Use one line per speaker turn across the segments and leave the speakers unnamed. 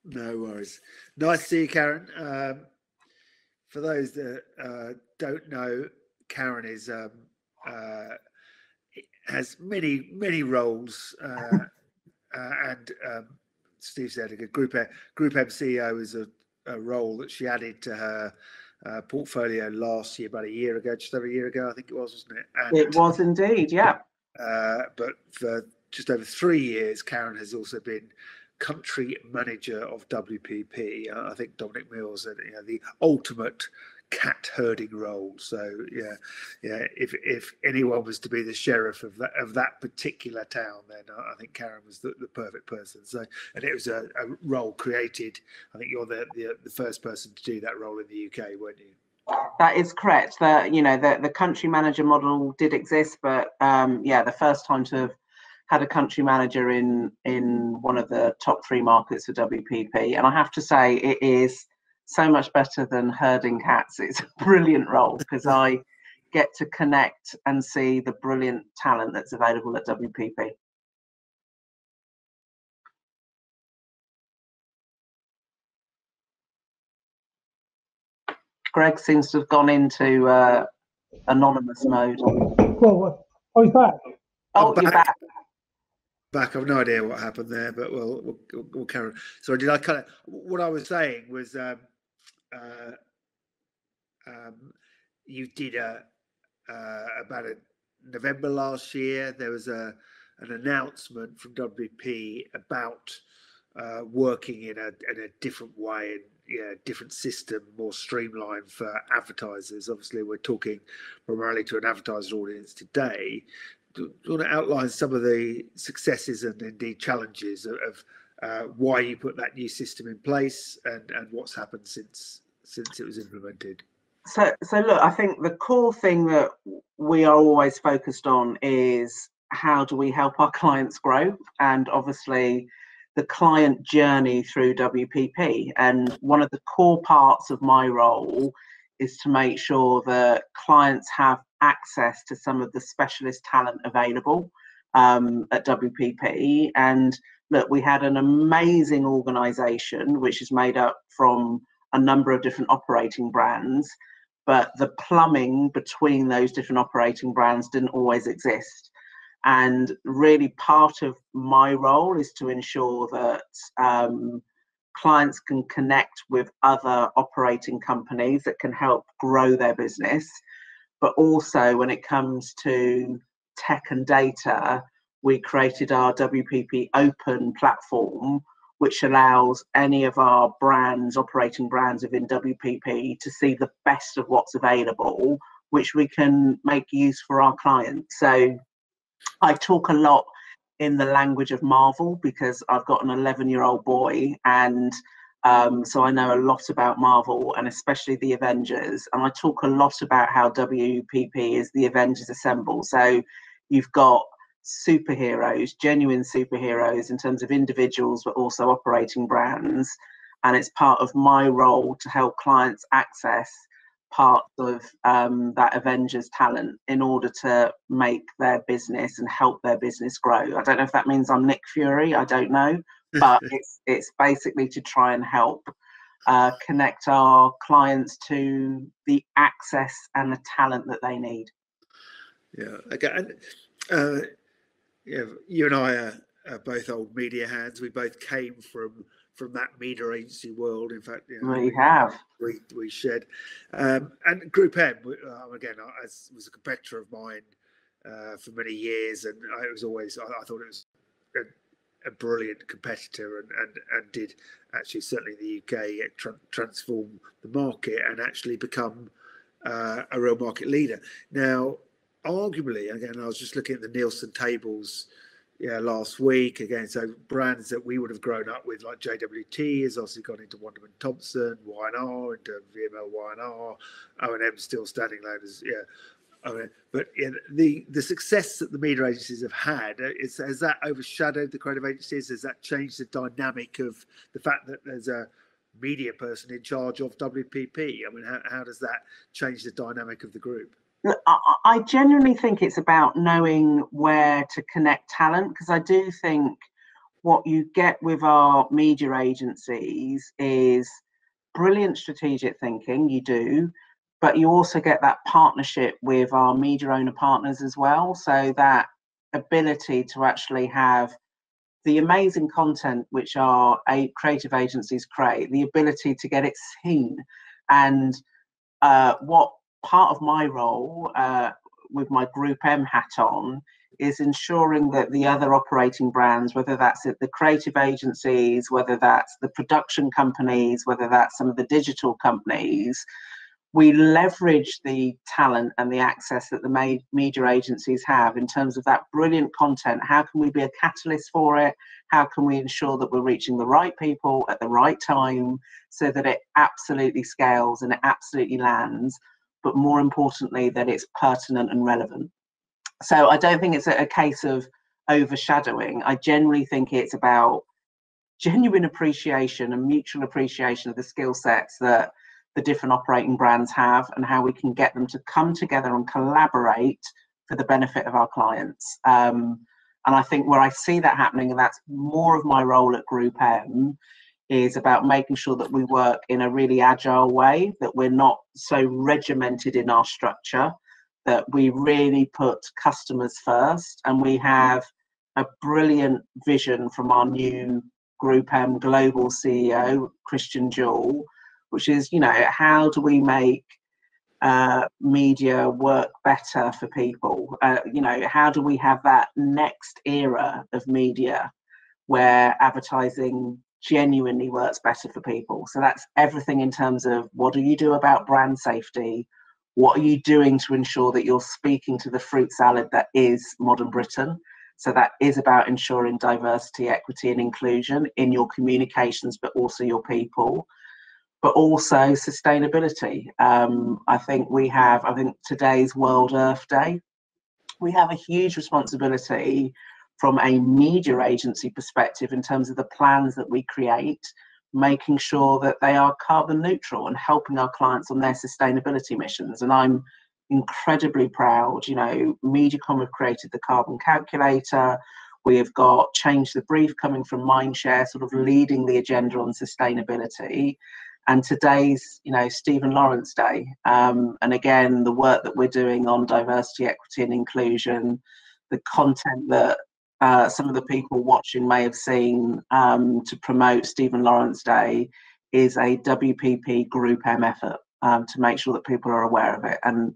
No worries. Nice to see you, Karen. For those that don't know, Karen is has many roles, and Steve said a GroupM CEO is a role that she added to her portfolio last year, about a year ago, just over a year ago, I think it was, wasn't it? And,
it was indeed, yeah.
But for just over 3 years, Karen has also been country manager of WPP. I think Dominic Mills said, the ultimate cat herding role. So yeah. If anyone was to be the sheriff of that particular town, then I think Karen was the perfect person. So, and it was a role created. I think you're the first person to do that role in the UK, weren't you?
That is correct. The country manager model did exist, but the first time to have had a country manager in one of the top 3 markets for WPP, and I have to say it is so much better than herding cats. It's a brilliant role because I get to connect and see the brilliant talent that's available at WPP. Greg seems to have gone into anonymous mode.
Well, he's back.
Oh, you're back.
Back. I've no idea what happened there, but we'll carry on. Sorry, did I cut it? What I was saying was you did about November last year. There was an announcement from WPP about working in a different way, and different system, more streamlined for advertisers. Obviously, we're talking primarily to an advertiser audience today. Do you want to outline some of the successes and indeed challenges of why you put that new system in place and what's happened since it was implemented?
So look, I think the core thing that we are always focused on is how do we help our clients grow, and obviously the client journey through WPP. And one of the core parts of my role is to make sure that clients have access to some of the specialist talent available at WPP. And look, we had an amazing organization which is made up from a number of different operating brands, but the plumbing between those different operating brands didn't always exist. And really part of my role is to ensure that clients can connect with other operating companies that can help grow their business. But also when it comes to tech and data, we created our WPP Open platform, which allows any of our brands, operating brands within WPP, to see the best of what's available, which we can make use for our clients. So I talk a lot in the language of Marvel because I've got an 11-year-old boy, and so I know a lot about Marvel and especially the Avengers. And I talk a lot about how WPP is the Avengers Assemble. So you've got superheroes, genuine superheroes in terms of individuals, but also operating brands. And it's part of my role to help clients access part of that Avengers talent in order to make their business and help their business grow. I don't know if that means I'm Nick Fury, I don't know, but it's basically to try and help connect our clients to the access and the talent that they need.
Yeah, okay. And you and I are both old media hands. We both came from that media agency world. In fact, we shared. And GroupM, again, was a competitor of mine for many years, and I thought it was a brilliant competitor, and did actually, certainly in the UK, transform the market and actually become a real market leader. Now, arguably, again, I was just looking at the Nielsen tables last week again. So brands that we would have grown up with, like JWT, has obviously gone into Wunderman Thompson, Y&R into VML Y&R, O&M still standing alone as but the success that the media agencies have had, has that overshadowed the creative agencies? Has that changed the dynamic of the fact that there's a media person in charge of WPP? I mean, how does that change the dynamic of the group?
I genuinely think it's about knowing where to connect talent, because I do think what you get with our media agencies is brilliant strategic thinking, you do, but you also get that partnership with our media owner partners as well. So that ability to actually have the amazing content which our creative agencies create, the ability to get it seen. And what part of my role with my GroupM hat on is ensuring that the other operating brands, whether that's the creative agencies, whether that's the production companies, whether that's some of the digital companies, we leverage the talent and the access that the media agencies have in terms of that brilliant content. How can we be a catalyst for it? How can we ensure that we're reaching the right people at the right time so that it absolutely scales and it absolutely lands, but more importantly, that it's pertinent and relevant? So I don't think it's a case of overshadowing. I generally think it's about genuine appreciation and mutual appreciation of the skill sets that the different operating brands have and how we can get them to come together and collaborate for the benefit of our clients. And I think where I see that happening, and that's more of my role at GroupM, is about making sure that we work in a really agile way, that we're not so regimented in our structure, that we really put customers first. And we have a brilliant vision from our new GroupM global CEO, Christian Jewell, which is, how do we make media work better for people? How do we have that next era of media where advertising genuinely works better for people? So that's everything in terms of what do you do about brand safety? What are you doing to ensure that you're speaking to the fruit salad that is modern Britain? So that is about ensuring diversity, equity, and inclusion in your communications, but also your people. But also sustainability. I think today's World Earth Day. We have a huge responsibility from a media agency perspective in terms of the plans that we create, making sure that they are carbon neutral and helping our clients on their sustainability missions. And I'm incredibly proud. Mediacom have created the carbon calculator. We have got Change the Brief coming from Mindshare, sort of leading the agenda on sustainability. And today's, Stephen Lawrence Day. And again, the work that we're doing on diversity, equity, and inclusion, the content that some of the people watching may have seen to promote Stephen Lawrence Day is a WPP GroupM effort to make sure that people are aware of it. And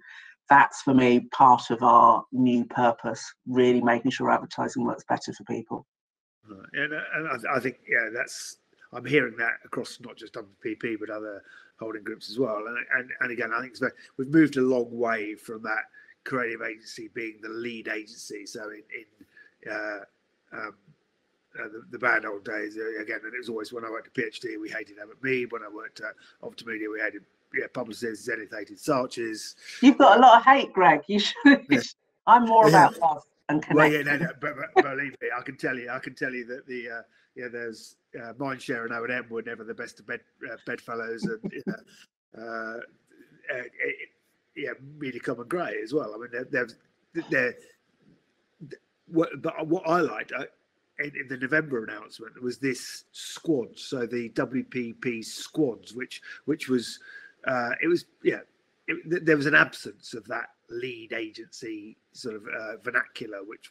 that's, for me, part of our new purpose, really making sure advertising works better for people.
And I think, I'm hearing that across not just WPP but other holding groups as well. And again, I think we've moved a long way from that creative agency being the lead agency. So in the bad old days, again, and it was always when I worked at PhD, we hated Me. When I worked at Optimedia, we hated Publicis, Zenith hated Sarches.
You've got a lot of hate, Greg. You should. Yeah. I'm more about love and connection.
Well, but believe me, I can tell you that the there's Mindshare and O&M were never the best of bedfellows, and Mediacom and Grey as well. I mean, but what I liked in the November announcement was this squad. So the WPP Squads, which was there was an absence of that lead agency sort of vernacular, which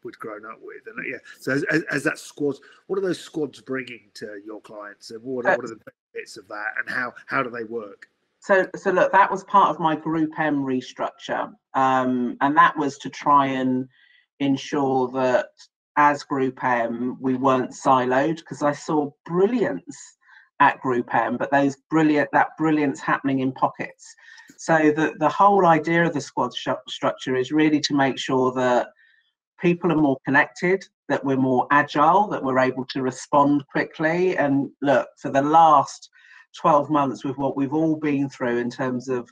we'd grown up with. And so as that squads, what are those squads bringing to your clients, and what are the benefits of that, and how do they work?
So look, that was part of my GroupM restructure, and that was to try and ensure that as GroupM we weren't siloed, because I saw brilliance at GroupM, but that brilliance happening in pockets. So the whole idea of the squad structure is really to make sure that people are more connected, that we're more agile, that we're able to respond quickly. And look, for the last 12 months, with what we've all been through in terms of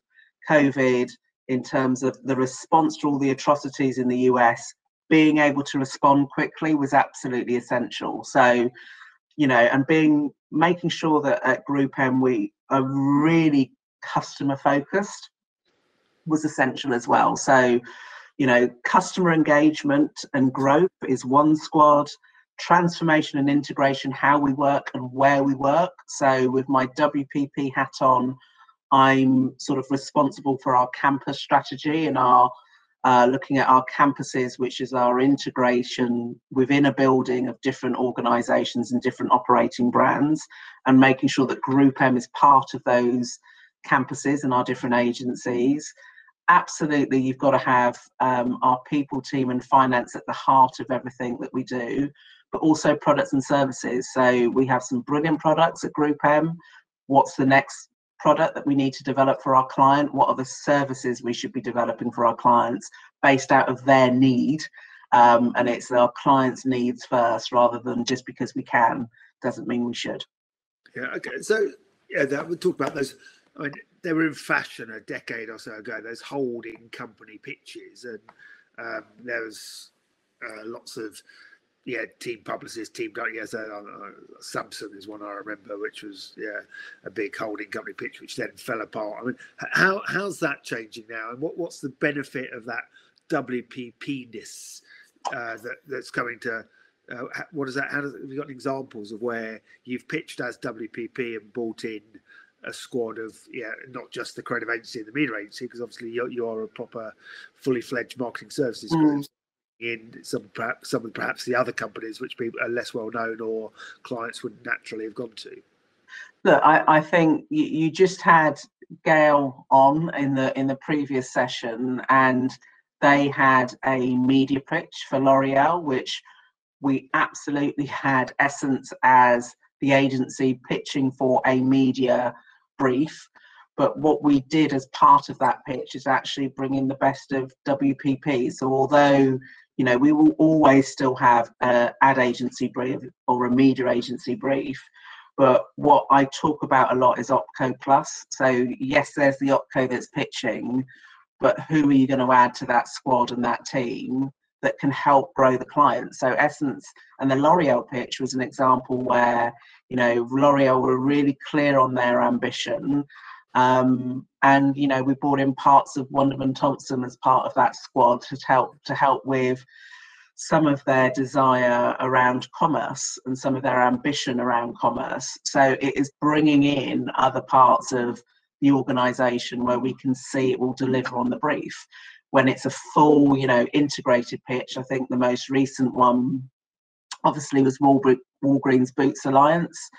COVID, in terms of the response to all the atrocities in the US, being able to respond quickly was absolutely essential. So, and making sure that at GroupM we are really customer focused was essential as well. So, customer engagement and growth is one squad. transformation and integration, how we work and where we work. So with my WPP hat on, I'm sort of responsible for our campus strategy and our looking at our campuses, which is our integration within a building of different organisations and different operating brands, and making sure that GroupM is part of those campuses and our different agencies. Absolutely, you've got to have our people team and finance at the heart of everything that we do, but also products and services. So we have some brilliant products at GroupM. What's the next product that we need to develop for our client? What are the services we should be developing for our clients based out of their need? And it's our clients' needs first, rather than just because we can doesn't mean we should.
Yeah. Okay. So yeah, that we talk about those. I mean, they were in fashion a decade or so ago. Those holding company pitches, and there was lots of team publicists, Samsung is one I remember, which was a big holding company pitch, which then fell apart. I mean, how's that changing now, and what's the benefit of that WPP-ness that's coming to? What is that? Have you got examples of where you've pitched as WPP and brought in a squad of not just the creative agency and the media agency, because obviously you are a proper, fully fledged marketing services group. In some of perhaps the other companies which people are less well known or clients would naturally have gone to.
Look, I think you just had Gail on in the previous session, and they had a media pitch for L'Oreal, which we absolutely had Essence as the agency pitching for a media brief. But what we did as part of that pitch is actually bring in the best of WPP. So although we will always still have an ad agency brief or a media agency brief, but what I talk about a lot is OpCo Plus. So yes, there's the OpCo that's pitching, but who are you going to add to that squad and that team that can help grow the client? So Essence and the L'Oreal pitch was an example where L'Oreal were really clear on their ambition. And we brought in parts of Wonderman Thompson as part of that squad to help with some of their desire around commerce and some of their ambition around commerce. So it is bringing in other parts of the organisation where we can see it will deliver on the brief. When it's a full, integrated pitch, I think the most recent one obviously was Walgreens Boots Alliance,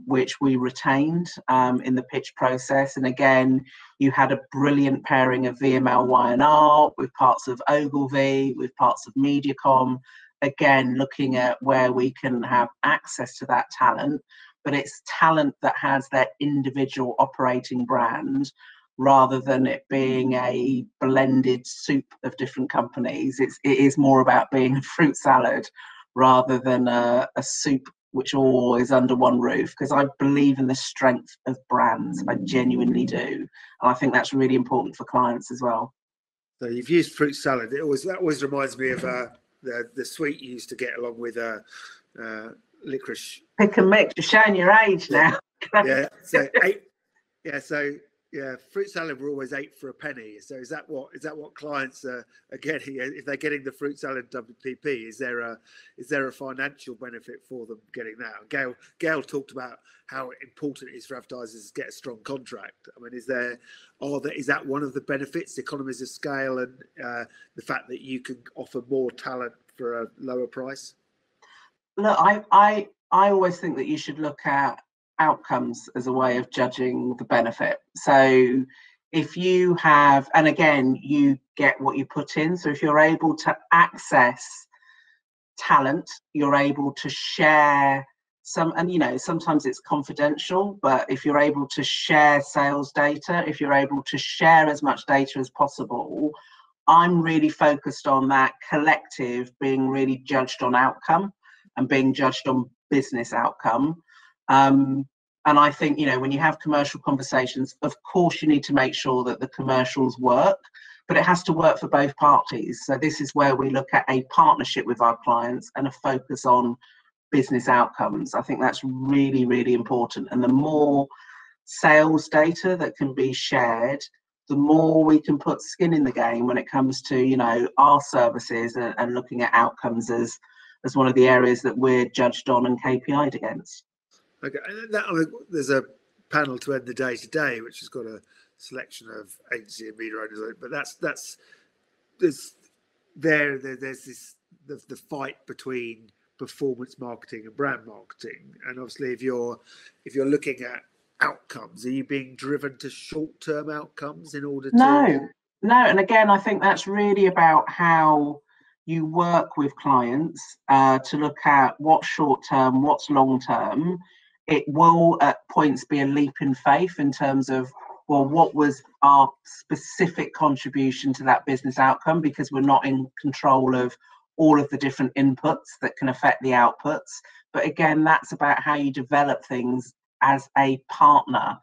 which we retained in the pitch process. And again, you had a brilliant pairing of VML Y&R with parts of Ogilvy, with parts of Mediacom, again, looking at where we can have access to that talent, but it's talent that has their individual operating brand rather than it being a blended soup of different companies. It is more about being a fruit salad rather than a soup which all is under one roof, because I believe in the strength of brands. I genuinely do. And I think that's really important for clients as well.
So you've used fruit salad. That always reminds me of the sweet you used to get along with licorice.
Pick and mix. You're showing your age now.
Fruit salad were always 8 for a penny. So is that what clients are getting if they're getting the fruit salad WPP? Is there a financial benefit for them getting that? Gail talked about how important it is for advertisers to get a strong contract. I mean, is that one of the benefits, economies of scale, and the fact that you can offer more talent for a lower price?
Look, I always think that you should look at outcomes as a way of judging the benefit. So if you have, and again, you get what you put in. So if you're able to access talent, you're able to share some, and sometimes it's confidential, but if you're able to share sales data, if you're able to share as much data as possible, I'm really focused on that collective being really judged on outcome and being judged on business outcome. And I think, when you have commercial conversations, of course, you need to make sure that the commercials work, but it has to work for both parties. So this is where we look at a partnership with our clients and a focus on business outcomes. I think that's really, really important. And the more sales data that can be shared, the more we can put skin in the game when it comes to, our services and looking at outcomes as as one of the areas that we're judged on and KPI'd against.
Okay, and there's a panel to end the day today, which has got a selection of agency and media owners, but there's this the fight between performance marketing and brand marketing, and obviously if you're looking at outcomes, are you being driven to short-term outcomes in order to?
No, and again, I think that's really about how you work with clients to look at what's short-term, what's long-term. It will at points be a leap in faith in terms of, well, what was our specific contribution to that business outcome, because we're not in control of all of the different inputs that can affect the outputs. But again, that's about how you develop things as a partner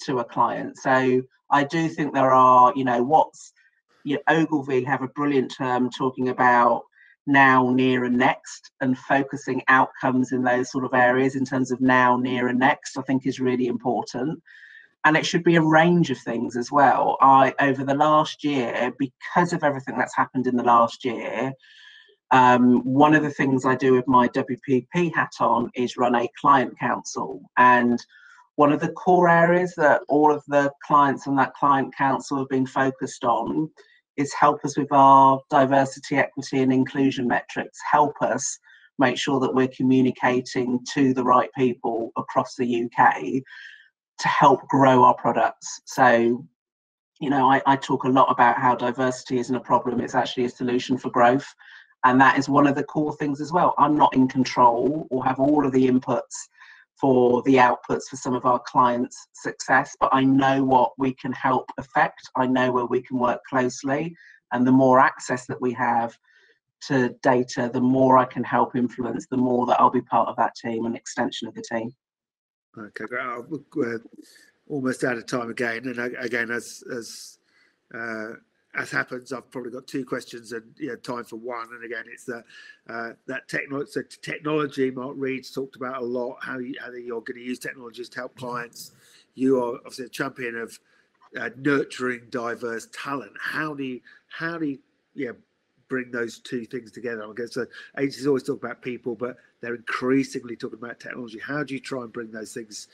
to a client. So I do think there are, Ogilvy have a brilliant term talking about now, near and next, and focusing outcomes in those sort of areas in terms of now, near and next, I think is really important. And it should be a range of things as well. Over the last year, because of everything that's happened in the last year, one of the things I do with my WPP hat on is run a client council. And one of the core areas that all of the clients on that client council have been focused on is help us with our diversity, equity and inclusion metrics, help us make sure that we're communicating to the right people across the UK to help grow our products. So, I talk a lot about how diversity isn't a problem, it's actually a solution for growth. And that is one of the core things as well. I'm not in control or have all of the inputs for the outputs for some of our clients' success, but I know what we can help affect. I know where we can work closely, and the more access that we have to data, the more I can help influence, the more that I'll be part of that team, an extension of the team.
Okay, great. We're almost out of time again, and again, as happens, I've probably got two questions and time for one. And again, it's that technology. Mark Reed's talked about a lot how you're going to use technologies to help clients. You are obviously a champion of nurturing diverse talent. How do you bring those two things together? I guess agencies always talk about people, but they're increasingly talking about technology. How do you try and bring those things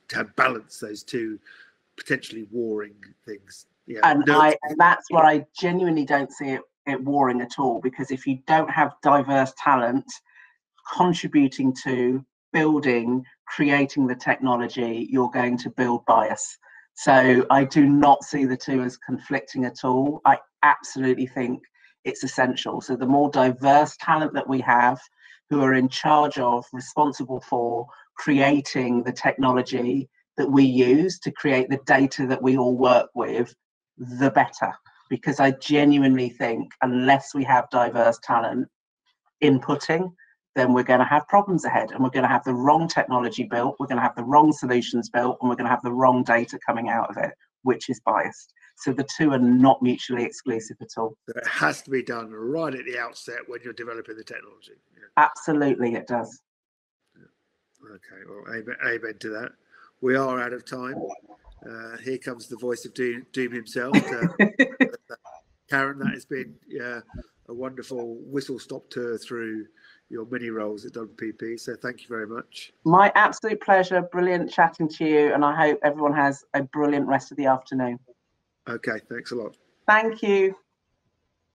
to balance those two potentially warring things? Yeah,
and that's where I genuinely don't see it warring at all, because if you don't have diverse talent contributing to building, creating the technology, you're going to build bias. So I do not see the two as conflicting at all. I absolutely think it's essential. So the more diverse talent that we have, who are in charge of, responsible for creating the technology that we use to create the data that we all work with, the better. Because I genuinely think unless we have diverse talent inputting, then we're going to have problems ahead, and we're going to have the wrong technology built, we're going to have the wrong solutions built, and we're going to have the wrong data coming out of it, which is biased. So the two are not mutually exclusive at all.
It has to be done right at the outset when you're developing the technology. Yeah.
Absolutely, it does.
Yeah. Okay, well, amen to that. We are out of time. Here comes the voice of Doom himself. Karen, that has been a wonderful whistle-stop tour through your many roles at WPP. So thank you very much.
My absolute pleasure. Brilliant chatting to you. And I hope everyone has a brilliant rest of the afternoon.
Okay, thanks a lot.
Thank you.